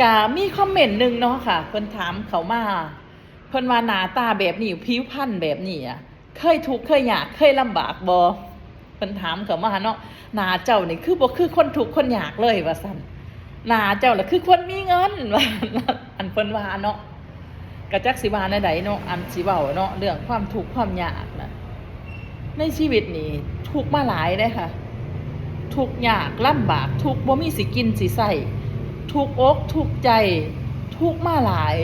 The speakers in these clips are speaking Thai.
กะมีคอมเมนต์หนึ่งเนาะค่ะเพิ่นถามเขามาเพิ่นว่าหน้าตาแบบนี้ผิวพรรณแบบนี้อ่ะเคยทุกข์เคยยากเคยลำบากบ่เพิ่นถามเขามาเนาะหน้าเจ้านี่คือบ่คือคนทุกข์คนยากเลยว่าซั่นหน้าเจ้าล่ะคือคนมีเงินว่าอันเพิ่นว่าเนาะก็จักสิว่าแนวใดเนาะอันสิเว้าเนาะเรื่องความทุกข์ความยากน่ะในชีวิตนี่ทุกข์มาหลายเด้ค่ะ ทุกข์ยากลำบากทุกข์บ่มีสิกินสิใช้ทุกข์อกทุกข์ใจทุกข์มาหลาย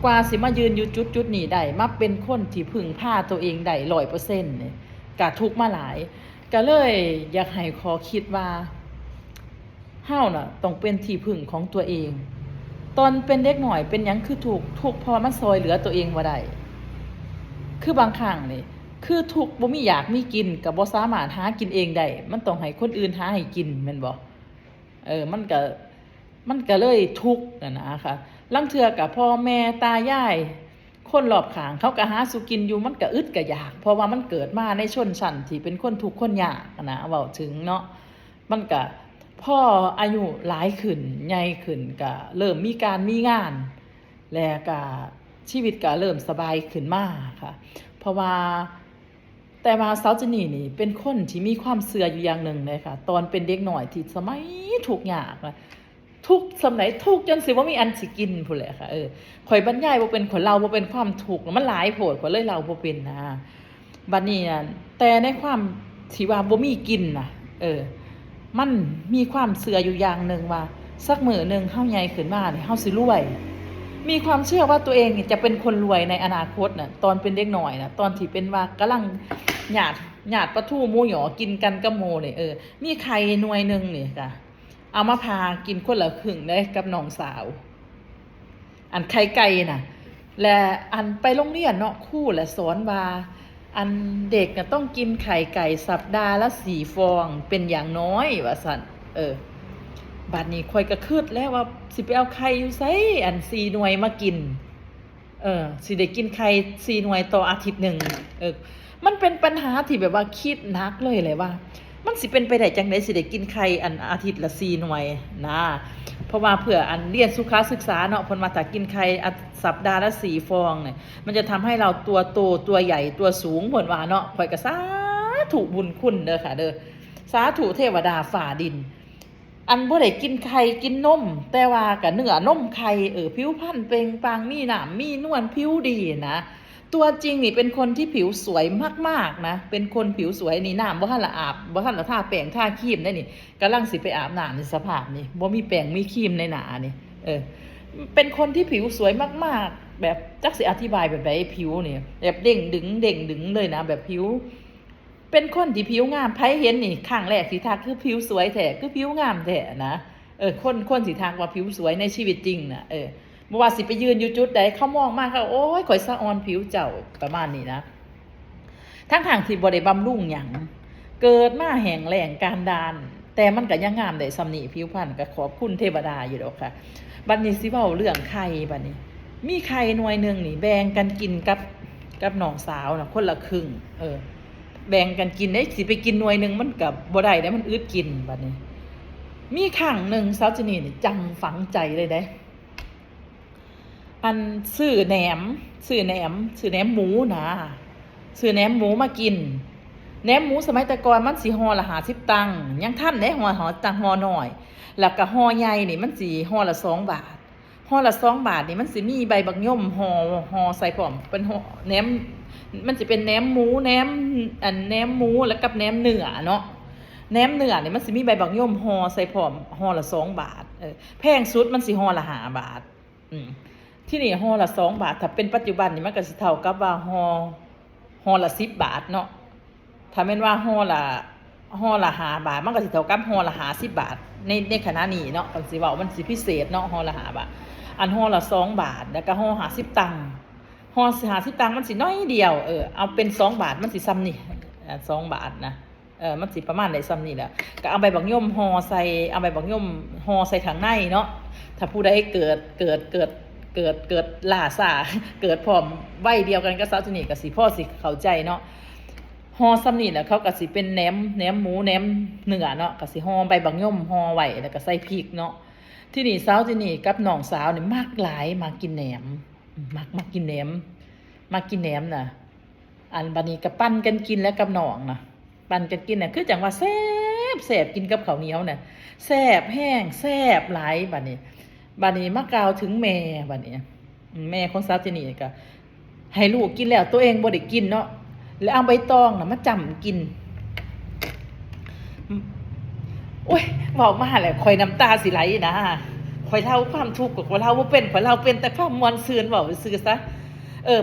กว่าสิมายืนอยู่จุดๆนี้ได้มาเป็นคนที่พึ่งพาตัวเองได้100%เนี่ยก็ทุกข์มาหลายก็เลยอยากให้ขอคิดว่าเฮาน่ะต้องเป็นที่พึ่งของตัวเองตอนเป็นเด็กน้อยเป็นหยังคือทุกข์เพราะมันช่วยเหลือตัวเองบ่ได้ คือบางครั้งนี่คือทุกข์บ่มีอยากมีกินก็บ่สามารถหากินเองได้มันต้องให้คนอื่นหาให้กินแม่นบ่มันก็เลยทุกข์นั่นนะค่ะลางเทื่อก็พ่อแม่ตายายคนรอบข้างเขาก็หาสู่กินอยู่มันก็อึดก็อยากเพราะว่ามันเกิดมาในชนชั้นที่เป็นคนทุกข์คนยากนะเว้าถึงเนาะมันก็พออายุหลายขึ้นใหญ่ขึ้นก็เริ่มมีการมีงานแล้วก็ชีวิตก็เริ่มสบายขึ้นมาค่ะ เพราะว่าแต่ว่าสาวเจนี่นี่เป็นคนที่มีความเชื่ออยู่อย่างหนึ่งเลยค่ะตอนเป็นเด็กหน่อยที่สมัยทุกข์ยากนะทุกข์สมัยทุกข์จนสิว่ามีอันสิกินพู้นแหละค่ะข่อยบรรยายบ่เป็นข่อยเล่าบ่เป็นความทุกข์มันหลายโพดข่อยเลยเล่าบ่เป็นนะบัดนี้น่ะแต่ในความที่ว่าบ่มีกินน่ะมันมีความเชื่ออยู่อย่างหนึ่งว่าสักมื้อหนึ่งเฮาใหญ่ขึ้นมานี่เฮาสิรวย มีความเชื่อว่าตัวเองจะเป็นคนรวยในอนาคตน่ะตอนเป็นเด็กหน่อยน่ะตอนที่เป็นว่ากำลังหยาดหยาดปลาทูหมูหยอกินกันกับหมู่นี่มีไข่หน่วยหนึงนี่ค่ะเอามาพากินคนละครึ่งได้กับน้องสาวอันไข่ไก่น่ะและอันไปโรงเรียนเนาะครูและสอนว่าอันเด็กน่ะต้องกินไข่ไก่สัปดาห์ละ4 ฟองเป็นอย่างน้อยว่าซั่นเออ บัดนี้ข่อยก็คิดแล้วว่าสิไปเอาไข่อยู่ไสอัน4หน่วยมากินสิได้กินไข่4หน่วยต่ออาทิตย์หนึ่งเออมันเป็นปัญหาที่แบบว่าคิดหนักเลยแหละว่ามันสิเป็นไปได้จังได๋สิได้กินไข่อันอาทิตย์ละ4หน่วยนะเพราะว่าเพื่ออันเรียนสุขศึกษาเนาะเพิ่นว่าถ้ากินไข่สัปดาห์ละ4 ฟองเนี่ยมันจะทำให้เราตัวโตตัวใหญ่ตัวสูงเพิ่นว่าเนาะข่อยก็สาธุบุญคุณเด้อค่ะเด้อสาธุเทวดาฝ่าดิน อันบ่ได้กินไข่กินนมแต่ว่าก็เนื้อนมไข่ผิวพรรณเปล่งปลั่งมีหน้ามีนวลผิวดีนะตัวจริงนี่เป็นคนที่ผิวสวยมากๆนะเป็นคนผิวสวยนี่น้ำบ่ทันละอาบบ่ทันละทาแป้งทาครีมได้นี่กำลังสิไปอาบน้ำในสภาพนี่บ่มีแป้งมีครีมในหน้านี่เป็นคนที่ผิวสวยมากๆแบบจักสิอธิบายแบบใดผิวนี่แบบเด้งดึงเด้งดึงเลยนะแบบผิว เป็นคนที่ผิวงามไผเห็นนี่ครั้งแรกสิทักคือผิวสวยแท้คือผิวงามแท้นะคนสิทักว่าผิวสวยในชีวิตจริงน่ะบ่ว่าสิไปยืนอยู่จุดใดเขามองมาเขาโอ๊ยข่อยสะออนผิวเจ้าประมาณนี้นะทั้งที่บ่ได้บำรุงหยังเกิดมาแห้งแล้งการดานแต่มันก็ยังงามได้ส่ำนี้ผิวพรรณก็ขอบคุณเทวดาอยู่ดอกค่ะบัดนี้สิเว้าเรื่องไข่บัดนี้มีไข่หน่วยหนึงนี่แบ่งกันกินกับน้องสาวน่ะคนละครึ่งแบ่งกันกินได้สิไปกินหน่วยหนึ่งมันกับบ่ได้ได้มันอึดกินบัดนี้มีครั้งหนึ่งสาวเจนี่นี่จังฝังใจเลยเด้อันซื้อแหนมหมูนะซื้อแหนมหมูมากินแหนมหมูสมัยแต่ก่อนมันสิห่อละ50ตังค์ยังทันได้ห่อตังห่อน้อยแล้วก็ห่อใหญ่นี่มันสิห่อละ2 บาทห่อละ2 บาทนี่มันสิมีใบบักย่อมห่อใส่พร้อมเป็นห่อแหนม มันจะเป็นแหนมหมูแหนมแหนมหมูแล้วกับแหนมเนื้อเนาะแหนมเนื้อนี่มันสิมีใบบักย่อมห่อใส่พร้อมห่อละ2 บาทแพงสุดมันสิห่อละ5 บาทที่นี่ห่อละ2 บาทถ้าเป็นปัจจุบันนี่มันก็สิเท่ากับว่าห่อละ10 บาทเนาะถ้าแม่นว่าห่อละ5 บาทมันก็สิเท่ากับห่อละ50 บาทในขณะนี้เนาะก็สิเว้ามันสิพิเศษเนาะห่อละ5 บาทอันห่อละ2 บาทแล้วก็ห่อ50 ตังค์ ห่อ50 ตังค์มันสิน้อยเดียวเอาเป็น2 บาทมันสิซ้ำนี่2 บาทนะมันสิประมาณได้ซ้ำนี่แหละก็เอาใบบักย่อมห่อใส่เอาใบบักย่อมห่อใส่ข้างในเนาะถ้าผู้ใดเกิดล่าซ่าเกิดพร้อมวัยเดียวกันกับสาวเจนี่ก็สิพอสิเข้าใจเนาะห่อซ้ำนี่แหละเขาก็สิเป็นแหนมหมูแหนมเนื้อเนาะก็สิห่อใบบักย่อมห่อไว้แล้วก็ใส่พริกเนาะ ที่นี่สาวที่นี่กับน้องสาวนี่มักหลายมากินแหนมมักกินแหนมมากินแหนมน่ะอันบัดนี้ก็ปั้นกันกินแล้วกับน้องน่ะปั้นกันกินน่ะคือจังว่าแซ่บกินกับข้าวเหนียวน่ะแซ่บแห้งแซ่บหลายบัดนี้มากล่าวถึงแม่บัดนี้แม่ของสาวที่นี่ก็ให้ลูกกินแล้วตัวเองบ่ได้กินเนาะแล้วเอาใบตองน่ะมาจ้ำกินโอ้ยเว้ามาแล้วข่อยน้ำตาสิไหลนะข่อยเล่าความทุกข์ก็ข่อยเล่าบ่เป็นข่อยเล่าเป็นแต่ความม่วนซื่นเว้าซื่อซะ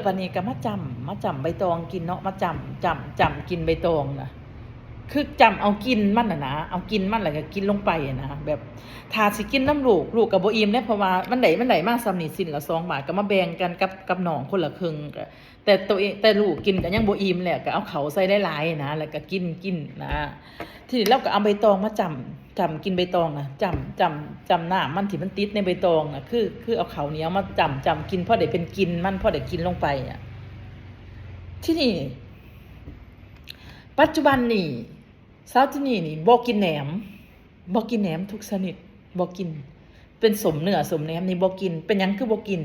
บัดนี้ก็มาจ้ำใบตองกินเนาะมาจ้ำกินใบตองน่ะคือจ้ำเอากินมันน่ะนะเอากินมันแล้วก็กินลงไปนะแบบถ้าสิกินน้ำลูกก็บ่อิ่มเด้เพราะว่ามันได้มาซ้ำนี่สิ้นละ2 บาทก็มาแบ่งกันกับน้องคนละครึ่งก็แต่ตัวเองแต่ลูกกินก็ยังบ่อิ่มแหละก็เอาเขาใส่หลายๆนะแล้วก็กินนะทีนี้เราก็เอาใบตองมาจ้ำกินใบตองนะจ้ำน้ำมันที่มันติดในใบตองนะคือเอาข้าวเหนียวมาจ้ำกินพอได้เป็นกินมันพอได้กินลงไปอ่ะที่นี่ปัจจุบันนี่สาวที่นี่บ่กินแหนมทุกชนิดบ่กินเป็นสมเนื้อสมแหนมนี่บ่กินเป็นหยังคือบ่กิน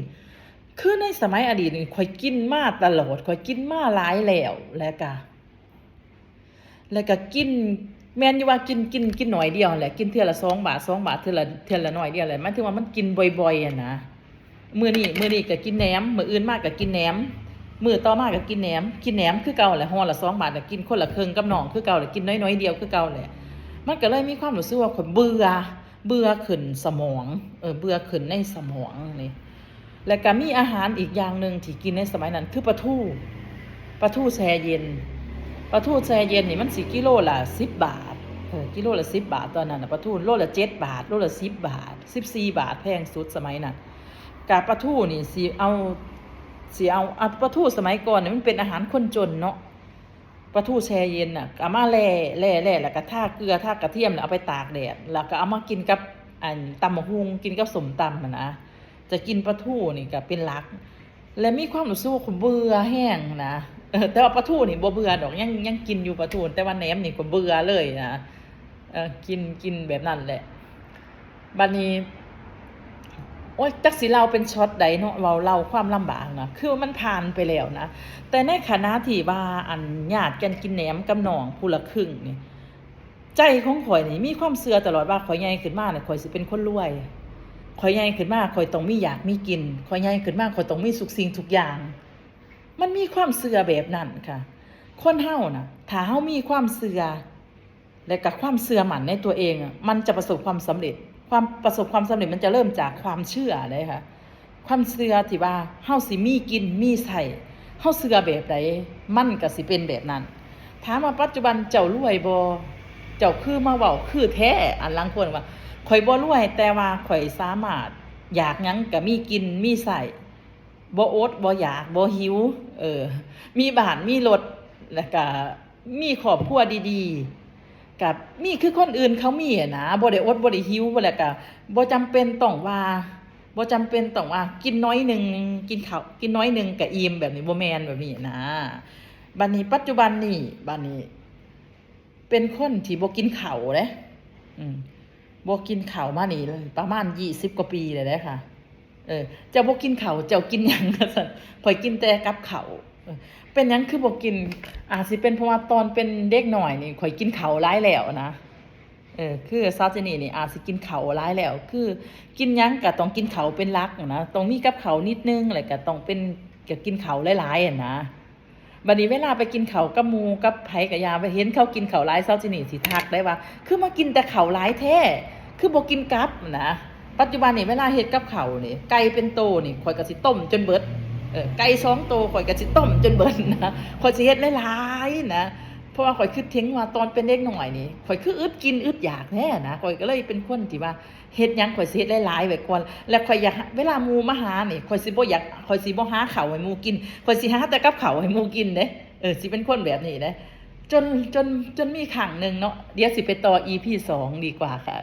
คือในสมัยอดีตนี่ข่อยกินมาตลอดข่อยกินมาหลายแล้วก็กินแม่นอยู่ว่ากินหน่อยเดียวแหละกินเทื่อละ2 บาทเทื่อละน้อยเดียวแหละหมายถึงว่ามันกินบ่อยๆอ่ะนะมื้อนี้ก็กินแหนมมื้ออื่นมาก็กินแหนมมื้อต่อมาก็กินแหนมคือเก่าแหละห่อละ2 บาทน่ะกินคนละครึ่งกับน้องคือเก่าแหละกินน้อยๆเดียวคือเก่าแหละมันก็เลยมีความรู้สึกว่าข่อยเบื่อขึ้นสมองเบื่อขึ้นในสมองนี่แล้วก็มีอาหารอีกอย่างนึงที่กินในสมัยนั้นคือปลาทูแช่เย็นนี่มันสิกิโลละ10 บาทกิโลละ10 บาทตอนนั้นน่ะปลาทูโลละ7 บาทโลละ10 บาท14 บาทแพงสุดสมัยนั้นกะปลาทูนี่สิเอาปลาทูสมัยก่อนนี่มันเป็นอาหารคนจนเนาะปลาทูแช่เย็นน่ะเอามาแล่แล้วก็ทาเกลือทากระเทียมแล้วเอาไปตากแดดแล้วก็เอามากินกับตำบักหุ่งกินกับส้มตำน่ะนะจะกินปลาทูนี่ก็เป็นหลักและมีความรู้สึกว่าเบื่อแห้งนะแต่ว่าปลาทูนี่บ่เบื่อดอกยังกินอยู่ปลาทูแต่ว่าแหนมนี่ก็เบื่อเลยนะกินแบบนั้นแหละบัดนี้โอ๊ยจักสิเล่าเป็นช็อตใดเนาะเล่าความลำบากนะคือมันผ่านไปแล้วนะแต่ในขณะที่ว่าญาติกันกินแหนมกับน้องผู้ละครึ่งนี่ใจของข่อยนี่มีความเชื่อตลอดว่าข่อยใหญ่ขึ้นมาเนี่ยข่อยสิเป็นคนรวยข่อยใหญ่ขึ้นมาข่อยต้องมีอยากมีกินข่อยใหญ่ขึ้นมาข่อยต้องมีทุกสิ่งทุกอย่างมันมีความเชื่อแบบนั้นค่ะคนเฮาน่ะถ้าเฮามีความเชื่อและกับความเชื่อมั่นในตัวเองมันจะประสบความสำเร็จมันจะเริ่มจากความเชื่อเลยค่ะความเชื่อที่ว่าเฮาสิมีกินมีใช้เฮาเชื่อแบบใดมันก็สิเป็นแบบนั้นถามว่าปัจจุบันเจ้ารวยบ่เจ้าคือมาเว้าคือแท้ลางคนว่าข่อยบ่รวยแต่ว่าข่อยสามารถอยากหยังก็มีกินมีใช้บ่อดบ่อยากบ่หิวมีบ้านมีรถแล้วก็มีครอบครัวดีๆกับมีคือคนอื่นเขามีนะบ่ได้อดบ่ได้หิวบ่แล้วก็บ่จำเป็นต้องว่ากินน้อยนึงกินข้าวกินน้อยนึงก็อิ่มแบบนี้บ่แม่นแบบนี้นะบัดนี้ปัจจุบันนี้เป็นคนที่บ่กินข้าวเด้บ่กินข้าวมานี่เลยประมาณ20 กว่าปีเลยเด้ค่ะเจ้าบ่กินข้าวเจ้ากินหยังว่าซั่นข่อยกินแต่กับข้าวเป็นหยังคือบ่กินอาจสิเป็นเพราะว่าตอนเป็นเด็กน้อยนี่ข่อยกินข้าวหลายแล้วนะคือซาวเจนี่นี่อาจสิกินข้าวหลายแล้วคือกินหยังก็ต้องกินข้าวเป็นหลักนะต้องมีกับข้าวนิดนึงแล้วก็ต้องเป็นก็กินข้าวหลายๆนะบัดนี้เวลาไปกินข้าวกับหมู่กับไผก็ยาไปเห็นเขากินข้าวหลายซาวเจนี่สิทักได้ว่าคือมากินแต่ข้าวหลายแท้คือบ่กินกับนะปัจจุบันนี่เวลาเฮ็ดกับข้าวนี่ไก่เป็นโตนี่ข่อยก็สิต้มจนเบิดไก่2 โตข่อยก็สิต้มจนเบิดนะข่อยสิเฮ็ดหลายๆนะเพราะว่าข่อยคิดถึงว่าตอนเป็นเด็กน้อยนี่ข่อยคืออึดกินอึดอยากแท้นะข่อยก็เลยเป็นคนที่ว่าเฮ็ดหยังข่อยสิเฮ็ดหลายๆไว้ก่อนแล้วข่อยอยากเวลาหมู่มาหานี่ข่อยสิบ่หาข้าวให้หมู่กินข่อยสิหาแต่กับข้าวให้หมู่กินเด้สิเป็นคนแบบนี้เด้จนมีครั้งนึงเนาะเดี๋ยวสิไปต่อ EP 2ดีกว่าค่ะ